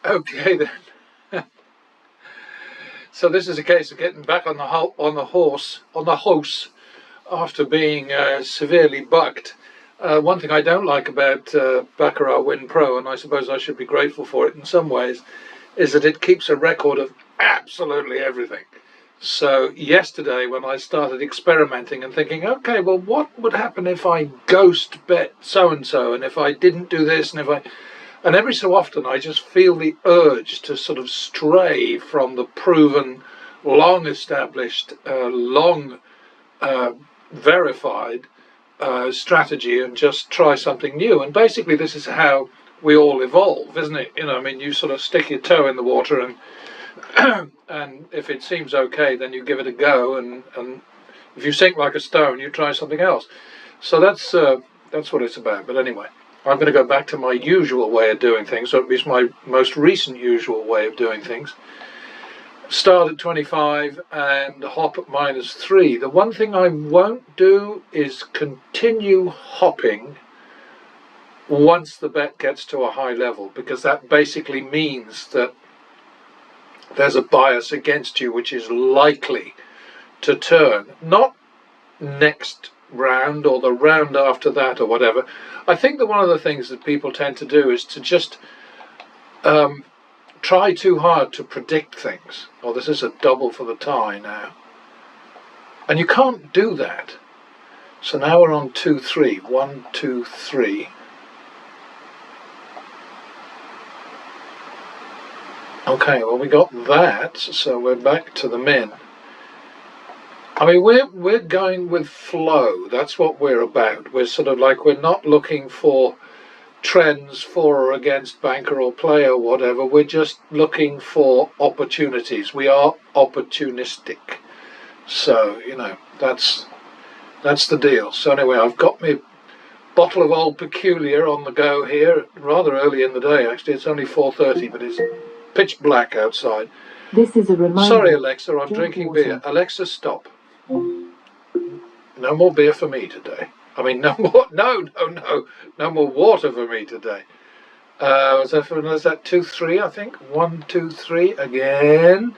Okay then. So this is a case of getting back on the horse after being severely bucked. One thing I don't like about Baccarat Win Pro, and I suppose I should be grateful for it in some ways, is that it keeps a record of absolutely everything. So yesterday when I started experimenting and thinking, okay, well, what would happen if I ghost bet so-and-so, and if I didn't do this, and every so often I just feel the urge to sort of stray from the proven, long established, long verified strategy and just try something new. And basically this is how we all evolve, isn't it? I mean, you sort of stick your toe in the water and and if it seems okay, then you give it a go, and if you sink like a stone, you try something else. So that's what it's about. But anyway, I'm going to go back to my usual way of doing things, or at least my most recent usual way of doing things. Start at 25 and hop at -3. The one thing I won't do is continue hopping once the bet gets to a high level, because that basically means that there's a bias against you which is likely to turn. Not next round or the round after that or whatever. I think that one of the things that people tend to do is to just try too hard to predict things. Oh, this is a double for the tie now. And you can't do that. So now we're on 2-3. 1, 2, 3. Okay, well, we got that, so we're back to the min. I mean, we're going with flow. That's what we're about. We're sort of like, we're not looking for trends for or against banker or player or whatever. We're just looking for opportunities. We are opportunistic. So, that's the deal. So anyway, I've got my bottle of Old Peculiar on the go here, rather early in the day actually. It's only 4:30, but it's pitch black outside. This is a reminder. Sorry, Alexa, I'm drinking beer. Alexa, stop. No more beer for me today. I mean, no more water for me today. Was that 2-3, I think? 1, 2, 3 again.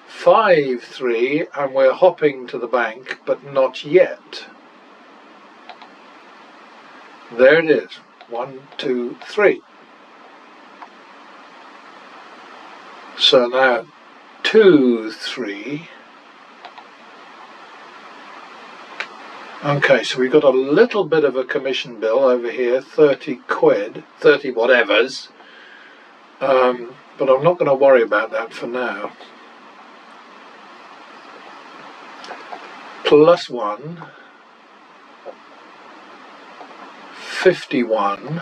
5-3, and we're hopping to the bank, but not yet. There it is. 1, 2, 3. So now 2, 3. Okay, so we've got a little bit of a commission bill over here, 30 quid, 30 whatevers. But I'm not going to worry about that for now. +1, 51,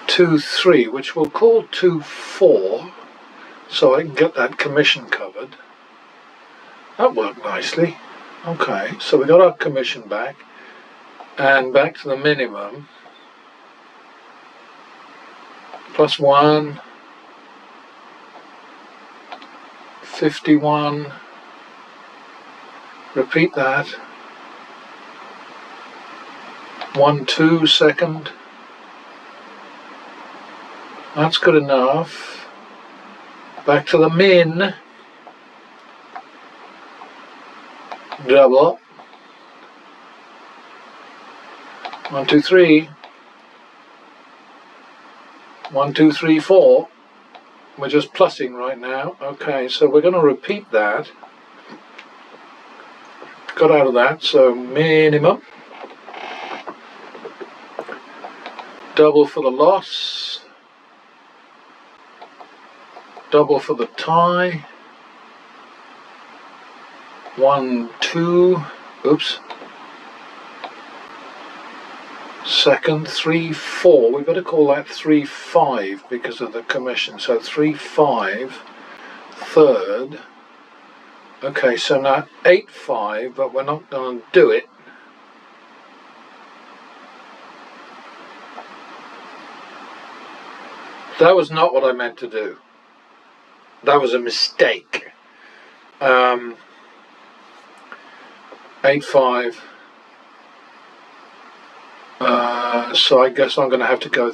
2, 3, which we'll call 2, 4, so I can get that commission covered. That worked nicely. Okay, so we got our commission back, and back to the minimum. +1, 51. Repeat that. 1, 2 second. That's good enough. Back to the min. Double. 1, 2, 3. 1, 2, 3, 4. We're just plussing right now. Okay, so we're going to repeat that. Got out of that, so minimum. Double for the loss. Double for the tie. 1, 2. Oops. Second, 3, 4. We've got to call that 3, 5 because of the commission. So 3, 5. Third. Okay, so now 8, 5, but we're not going to do it. That was not what I meant to do. That was a mistake. 8, 5. So I guess I'm going to have to go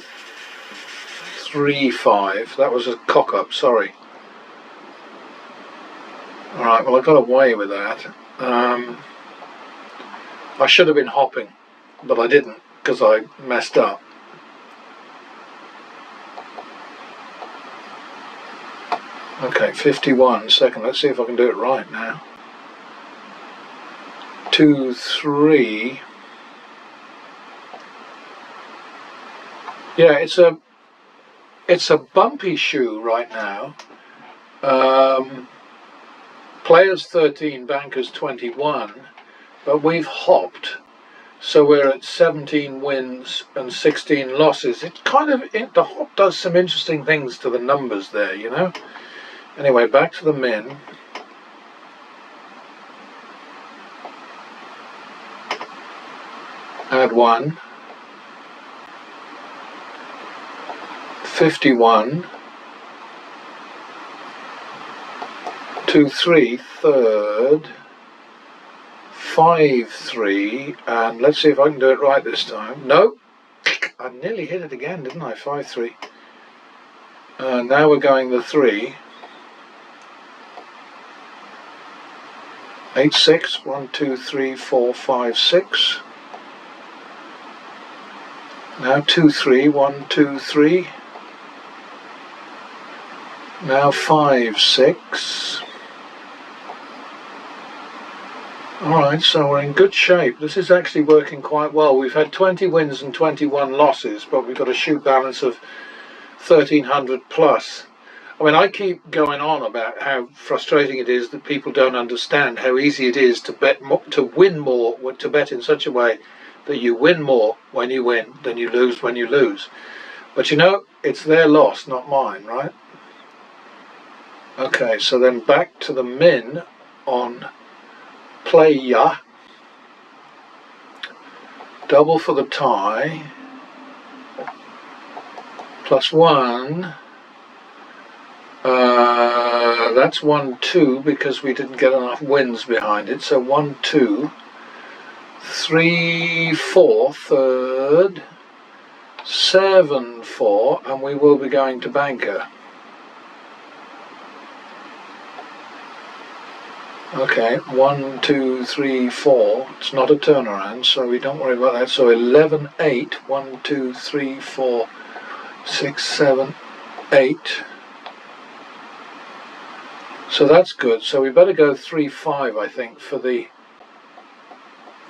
3-5. That was a cock-up, sorry. Alright, well I got away with that. I should have been hopping, but I didn't because I messed up. Okay, 51. Second, let's see if I can do it right now. 2, 3. Yeah, it's a bumpy shoe right now. Players 13, bankers 21, but we've hopped, so we're at 17 wins and 16 losses. It kind of, the hop does some interesting things to the numbers there, you know. Anyway, back to the min. Add 1. 51. 2, 3, third. 5, 3, and let's see if I can do it right this time. No, I nearly hit it again, didn't I? 5, 3. Now we're going the 3. 8, 6. 1, 2, 3, 4, 5, 6. Now 2, 3. 1, 2, 3. Now 5, 6. Alright, so we're in good shape. This is actually working quite well. We've had 20 wins and 21 losses, but we've got a shoe balance of 1300 plus. I mean, I keep going on about how frustrating it is that people don't understand how easy it is to bet more, to win more, to bet in such a way that you win more when you win than you lose when you lose. But you know, it's their loss, not mine, right? Okay, so then back to the min on playa. Double for the tie. Plus 1. That's 1, 2 because we didn't get enough wins behind it. So 1, 2. 3, 4, third. 7, 4, and we will be going to banker. Okay, 1, 2, 3, 4. It's not a turnaround, so we don't worry about that. So 11, 8. 1, 2, 3, 4, 6, 7, 8. So that's good. So we better go 3, 5, I think, for the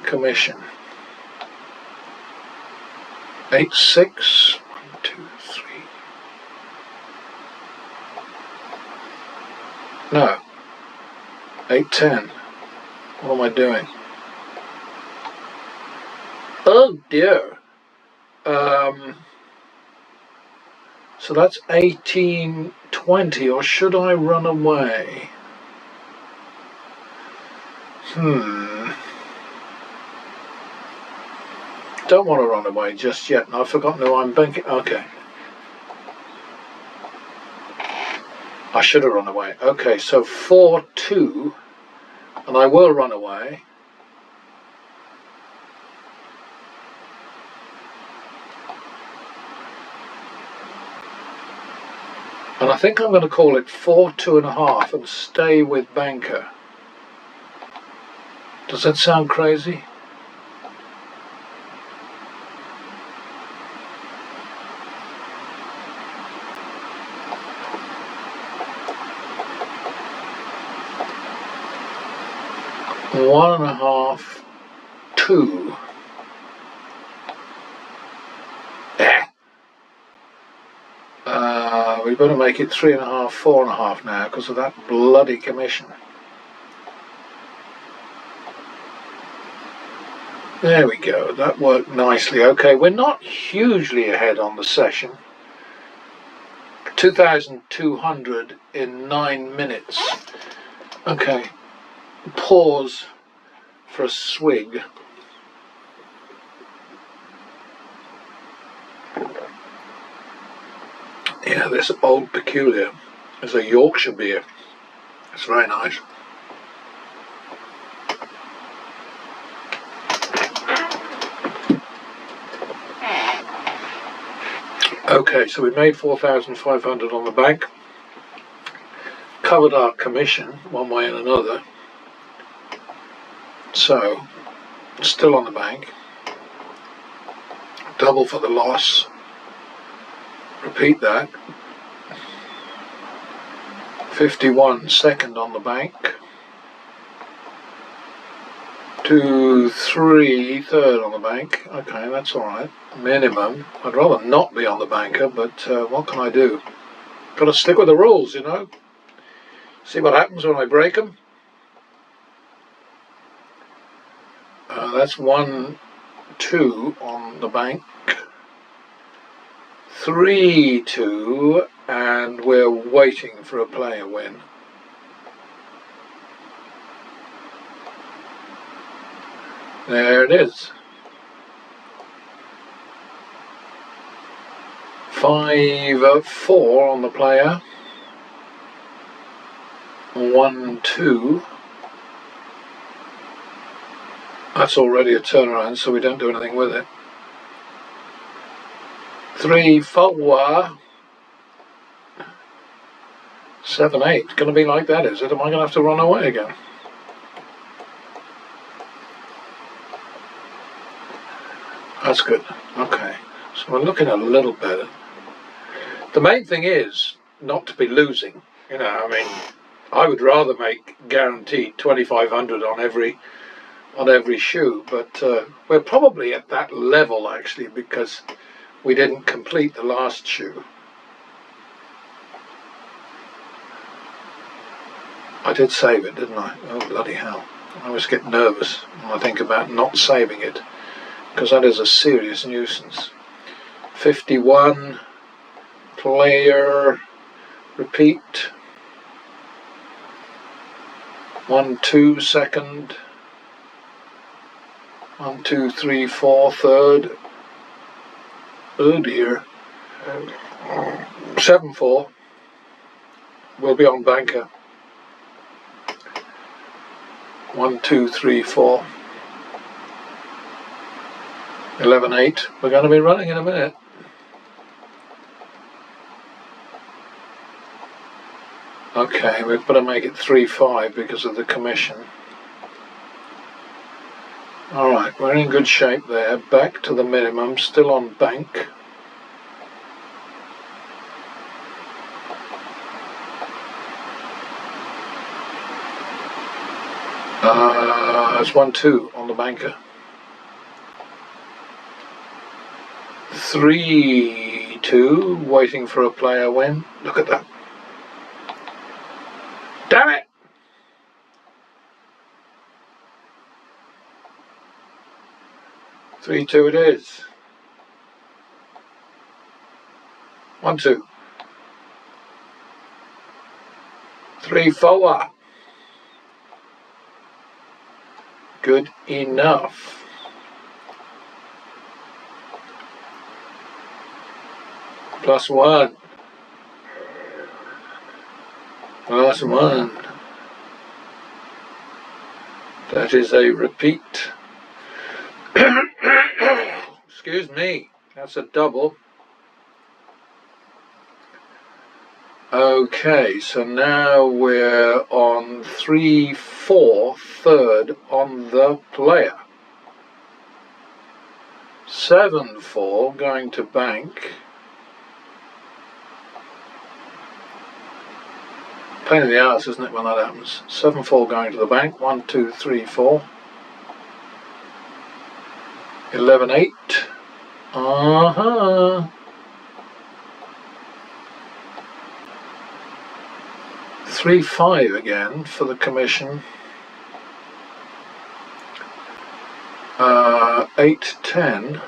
commission. 8, 6. 1, 2, 3. No. 8, 10. What am I doing? Oh dear. So that's 18, 20, or should I run away? Don't want to run away just yet. And I've forgotten who I'm banking. Okay. I should have run away. Okay, so 4, 2, and I will run away. And I think I'm going to call it 4, 2.5 and stay with banker. Does that sound crazy? One and a half, 2. We better make it 3.5, 4.5 now because of that bloody commission. There we go, that worked nicely. Okay, we're not hugely ahead on the session. 2,200 in 9 minutes. Okay, pause for a swig. Yeah, this Old Peculiar is a Yorkshire beer. It's very nice. Okay, so we made 4,500 on the bank, covered our commission one way and another, so still on the bank, double for the loss, repeat that, 51 second on the bank, 2, 3 third on the bank. Okay, that's alright, minimum. I'd rather not be on the banker, but what can I do? Got to stick with the rules, you know. See what happens when I break them. That's 1, 2 on the bank, 3, 2, and we're waiting for a player win. There it is. 5, 4 on the player. 1, 2. That's already a turnaround, so we don't do anything with it. 3, 4. 7, 8. Going to be like that, is it? Am I going to have to run away again? That's good. Okay. So we're looking a little better. The main thing is not to be losing. You know, I mean, I would rather make guaranteed 2,500 on every shoe, but we're probably at that level actually because we didn't complete the last shoe. I did save it, didn't I? Oh bloody hell. I always get nervous when I think about not saving it, because that is a serious nuisance. 51, player, repeat, 1, 2 second, 1, 2, 3, 4 third, oh dear, 7, 4, we'll be on banker, 1, 2, 3, 4, 11, 8, we're going to be running in a minute. Okay, we've got to make it 3, 5 because of the commission. Alright, we're in good shape there. Back to the minimum, still on bank. That's 1, 2 on the banker. 3, 2, waiting for a player win. Look at that. Damn it! 3, 2 it is. 1, 2. 3, 4. Good enough. +1. +1. That is a repeat. Excuse me, that's a double. Okay, so now we're on 3, 4 third on the player. 7, 4 going to bank. Pain in the ass, isn't it, when that happens? 7, 4 going to the bank. 1, 2, 3, 4. 11, 8. 3, 5 again for the commission. 8, 10.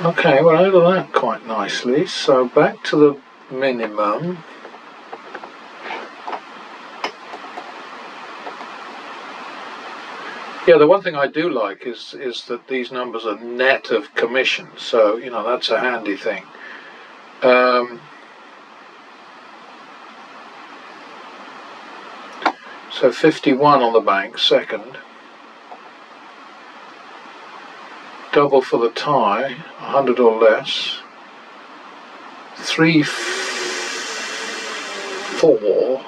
Okay, we're out of that quite nicely. So back to the minimum. Yeah, the one thing I do like is that these numbers are net of commission, so you know that's a handy thing. So 51 on the bank, second. double for the tie, 100 or less, 3, 4,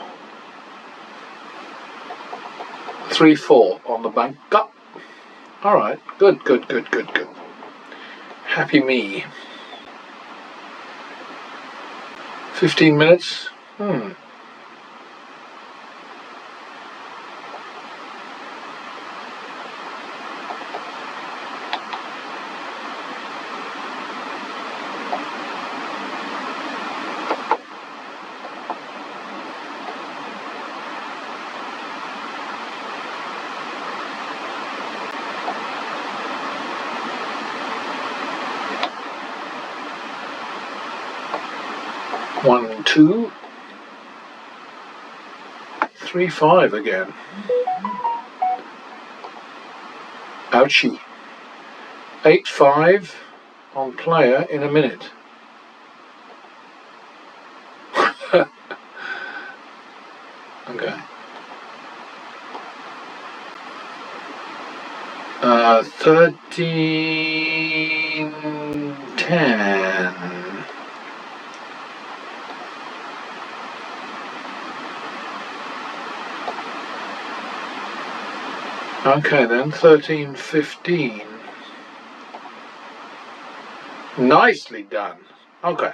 3, 4 on the bank. All right, good. Happy me. 15 minutes. 1, 2, 3, 5 again. Ouchie. 8, 5 on player in a minute. Okay. 13, 10. Okay then, 13, 15. Nicely done. Okay.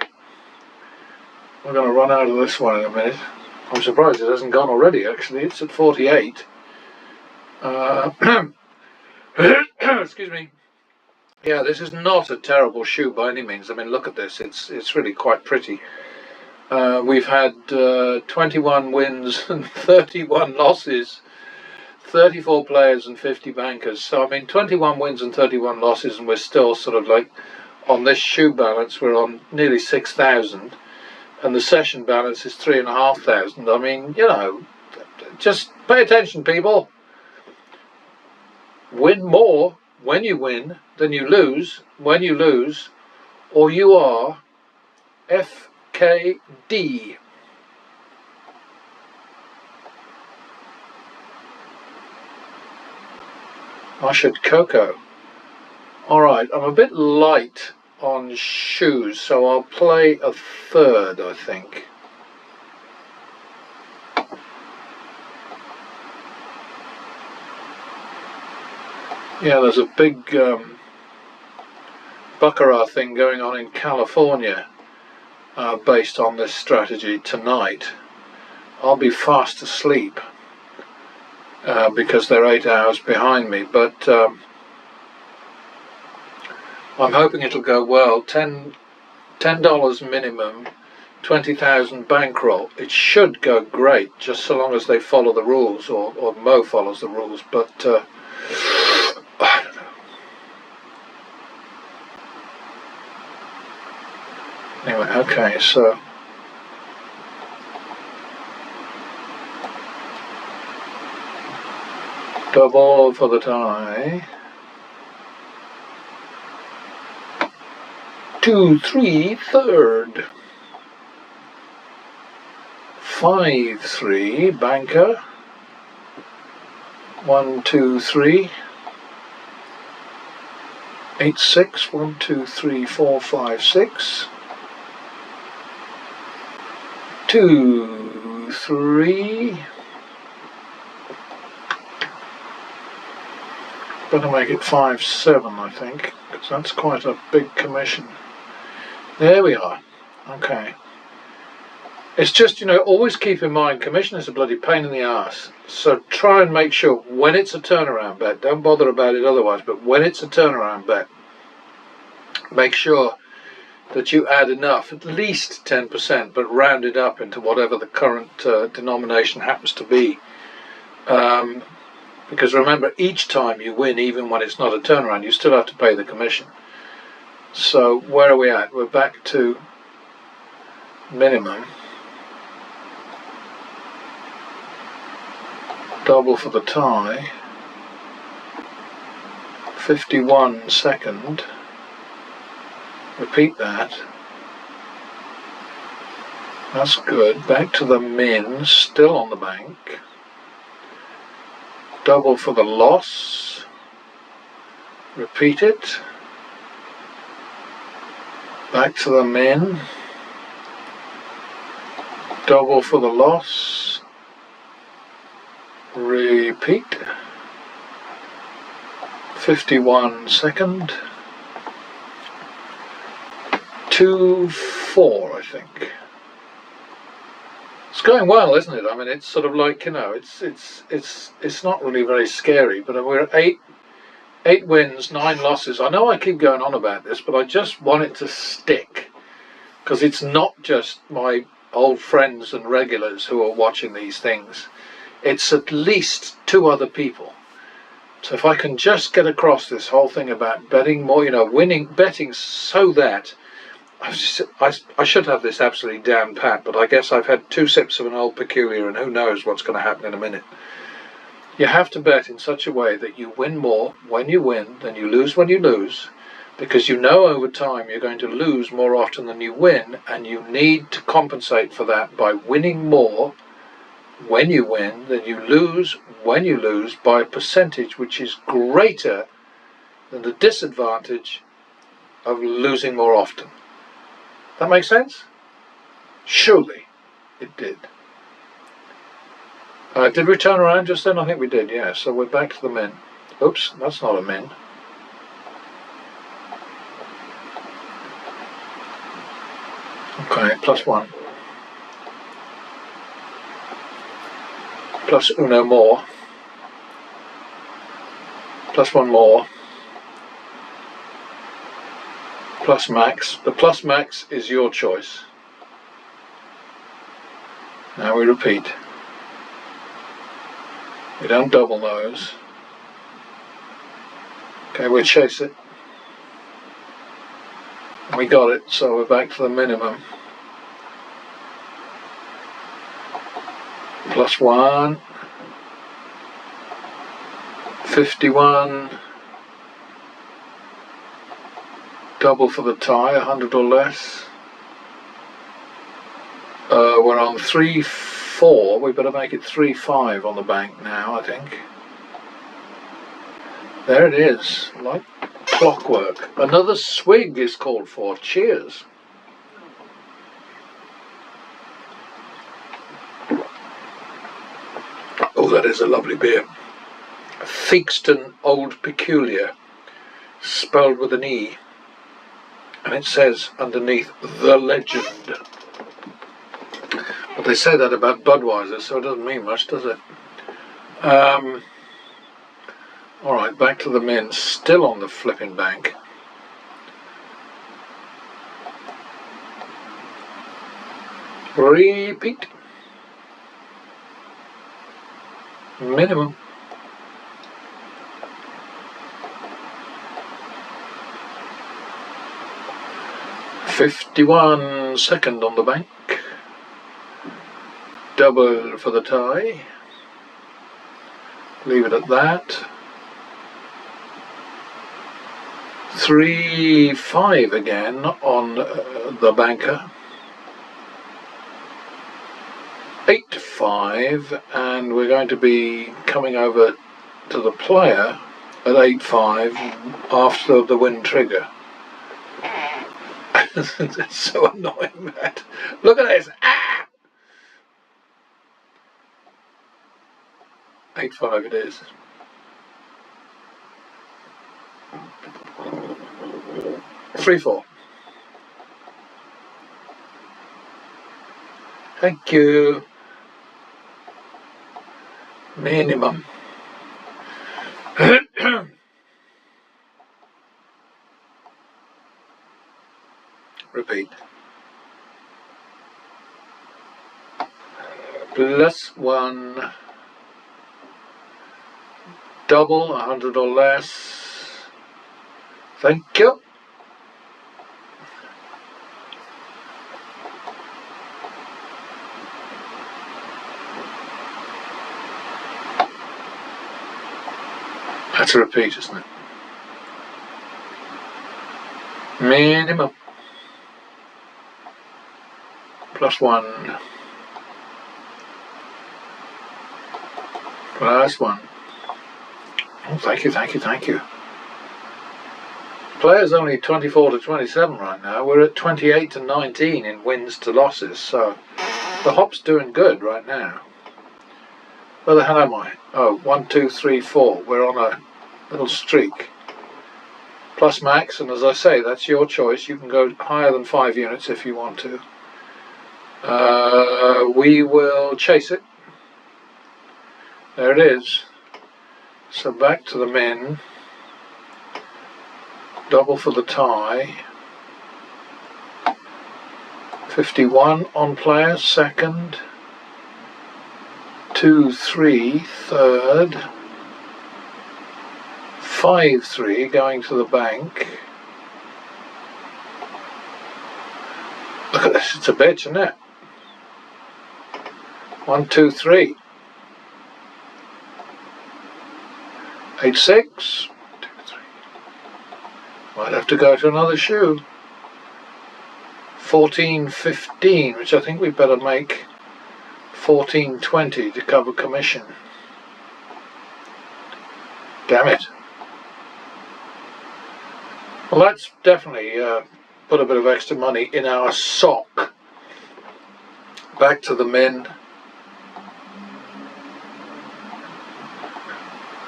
We're going to run out of this one in a minute. I'm surprised it hasn't gone already, actually. It's at 48. Excuse me. Yeah, this is not a terrible shoe by any means. I mean, look at this. It's really quite pretty. We've had 21 wins and 31 losses. 34 players and 50 bankers. So, I mean, 21 wins and 31 losses, and we're still sort of like on this shoe balance, we're on nearly 6,000, and the session balance is 3,500. I mean, you know, just pay attention, people. Win more when you win than you lose when you lose, or you are FKD. Ushered Coco. Alright, I'm a bit light on shoes, so I'll play a third, I think. Yeah, there's a big baccarat thing going on in California based on this strategy tonight. I'll be fast asleep because they're 8 hours behind me, but I'm hoping it'll go well. $10 minimum, 20,000 bankroll. It should go great, just so long as they follow the rules, or Mo follows the rules, but I don't know. Anyway, okay, so double for the tie. 2, 3, third. 5, 3, banker. 1, 2, 3. 8, 6. 1, 2, 3, 4, 5, 6. 2, 3. Better make it 5, 7, I think, because that's quite a big commission. There we are. Okay. It's just, you know, always keep in mind, commission is a bloody pain in the arse. So try and make sure when it's a turnaround bet, don't bother about it otherwise, but when it's a turnaround bet, make sure that you add enough, at least 10%, but round it up into whatever the current denomination happens to be. Because remember, each time you win, even when it's not a turnaround, you still have to pay the commission. So where are we at? We're back to minimum. Double for the tie. 51 second. Repeat that. That's good. Back to the min, still on the bank. Double for the loss. Repeat it. Back to the min. Double for the loss. Repeat. 51 second. 2-4, I think. It's going well, isn't it? I mean, it's sort of like, you know, it's not really very scary, but we're at eight wins, 9 losses. I know I keep going on about this, but I just want it to stick, because it's not just my old friends and regulars who are watching these things. It's at least 2 other people. So if I can just get across this whole thing about betting more, you know, betting so that I should have this absolutely down pat, but I guess I've had 2 sips of an old peculiar and who knows what's going to happen in a minute. You have to bet in such a way that you win more when you win than you lose when you lose, because you know over time you're going to lose more often than you win, and you need to compensate for that by winning more when you win than you lose when you lose by a percentage which is greater than the disadvantage of losing more often. That makes sense? Surely it did. Did we turn around just then? I think we did, yeah. So we're back to the min. Oops, that's not a min. Okay, +1. Plus uno more. +1 more. Plus max. The plus max is your choice. Now we repeat. We don't double those. Okay, we chase it. We got it, so we're back to the minimum. +1. 51. Double for the tie, 100 or less. We're on 3-4. We better make it 3-5 on the bank now, I think. There it is, like clockwork. Another swig is called for. Cheers. Oh, that is a lovely beer. Theakston Old Peculiar, spelled with an E. And it says underneath, the legend. But they say that about Budweiser, so it doesn't mean much, does it? Alright, back to the min, still on the flipping bank. Repeat. Minimum. $51 second on the bank. Double for the tie. Leave it at that. 3-5 again on the banker. 8-5, and we're going to be coming over to the player at 8-5 after the win trigger. It's so annoying, that. Look at this. 8-5 it is. $3-4. Thank you. Minimum. Repeat. +1. Double, 100 or less. Thank you. That's a repeat, isn't it? Minimum. +1. +1. Oh, thank you, thank you, thank you. Players only 24 to 27 right now. We're at 28 to 19 in wins to losses, so the hop's doing good right now. Where the hell am I? Oh, 1, 2, 3, 4. We're on a little streak. Plus max, and as I say, that's your choice. You can go higher than 5 units if you want to. We will chase it. There it is. So back to the men. Double for the tie. 51 on player, second. 2, 3, third. 5, 3 going to the bank. Look at this, it's a bitch, isn't it? 1, 2, 3. 8, 6. 1, 2, 3. Might have to go to another shoe. 14, 15, which I think we'd better make 14, 20 to cover commission. Damn it. Well, that's definitely put a bit of extra money in our sock. Back to the men.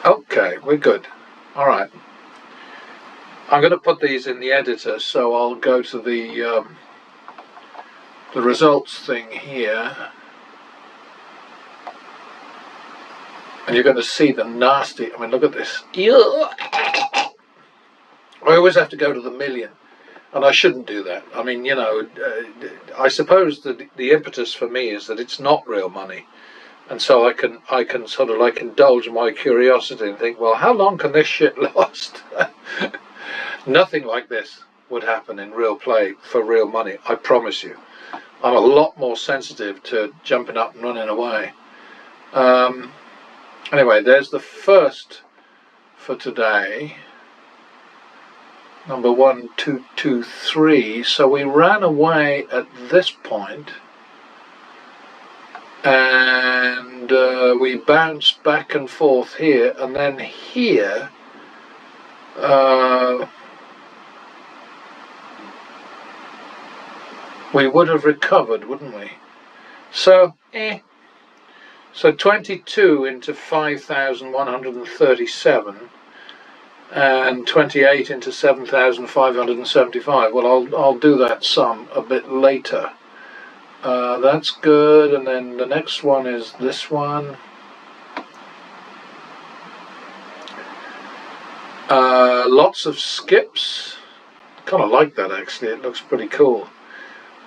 Okay, we're good. All right. I'm going to put these in the editor, so I'll go to the results thing here. And you're going to see the nasty, I mean, look at this. I always have to go to the million, and I shouldn't do that. I mean, you know, I suppose that the impetus for me is that it's not real money. And so I can sort of like indulge my curiosity and think, well, how long can this shit last? Nothing like this would happen in real play for real money, I promise you. I'm a lot more sensitive to jumping up and running away. Anyway, there's the first for today. Number 1, 2, 2, 3. So we ran away at this point, and we bounced back and forth here, and then here we would have recovered, wouldn't we? So, So 22 into 5,137 and 28 into 7,575. Well, I'll do that sum a bit later. That's good, and then the next one is this one. Lots of skips. Kind of like that actually, it looks pretty cool.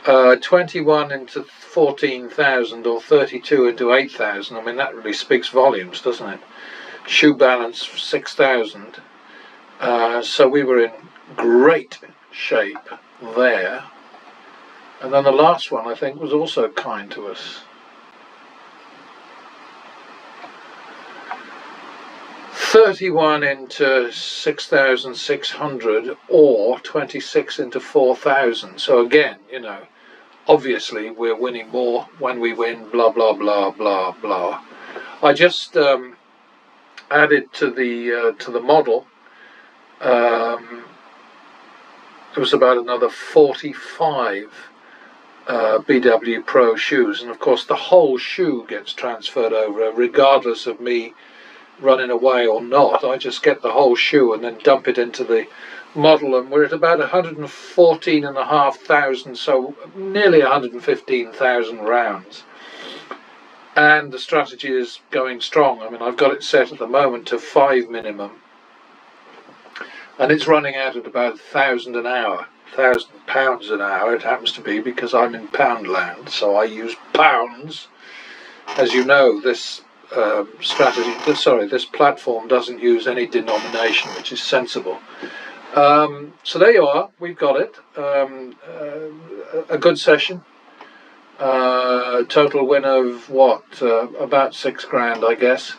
21 into 14,000 or 32 into 8,000. I mean, that really speaks volumes, doesn't it? Shoe balance 6,000. So we were in great shape there. And then the last one, I think, was also kind to us. 31 into 6,600 or 26 into 4,000. So again, you know, obviously we're winning more when we win, blah, blah, blah, blah, blah. I just added to the model, it was about another 45 BW Pro shoes, and of course the whole shoe gets transferred over regardless of me running away or not. I just get the whole shoe and then dump it into the model, and we're at about 114,500, so nearly 115,000 rounds, and the strategy is going strong. I mean, I've got it set at the moment to 5 minimum, and it's running out at about 1,000 an hour, £1,000 an hour. It happens to be because I'm in Poundland, so I use pounds. As you know, this this platform doesn't use any denomination, which is sensible. So there you are, we've got it. A good session. Total win of what? About 6 grand, I guess.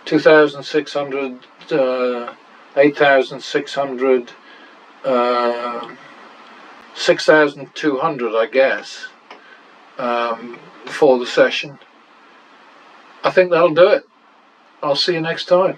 2,600, 8,600, 6,200, I guess, for the session. I think that'll do it. I'll see you next time.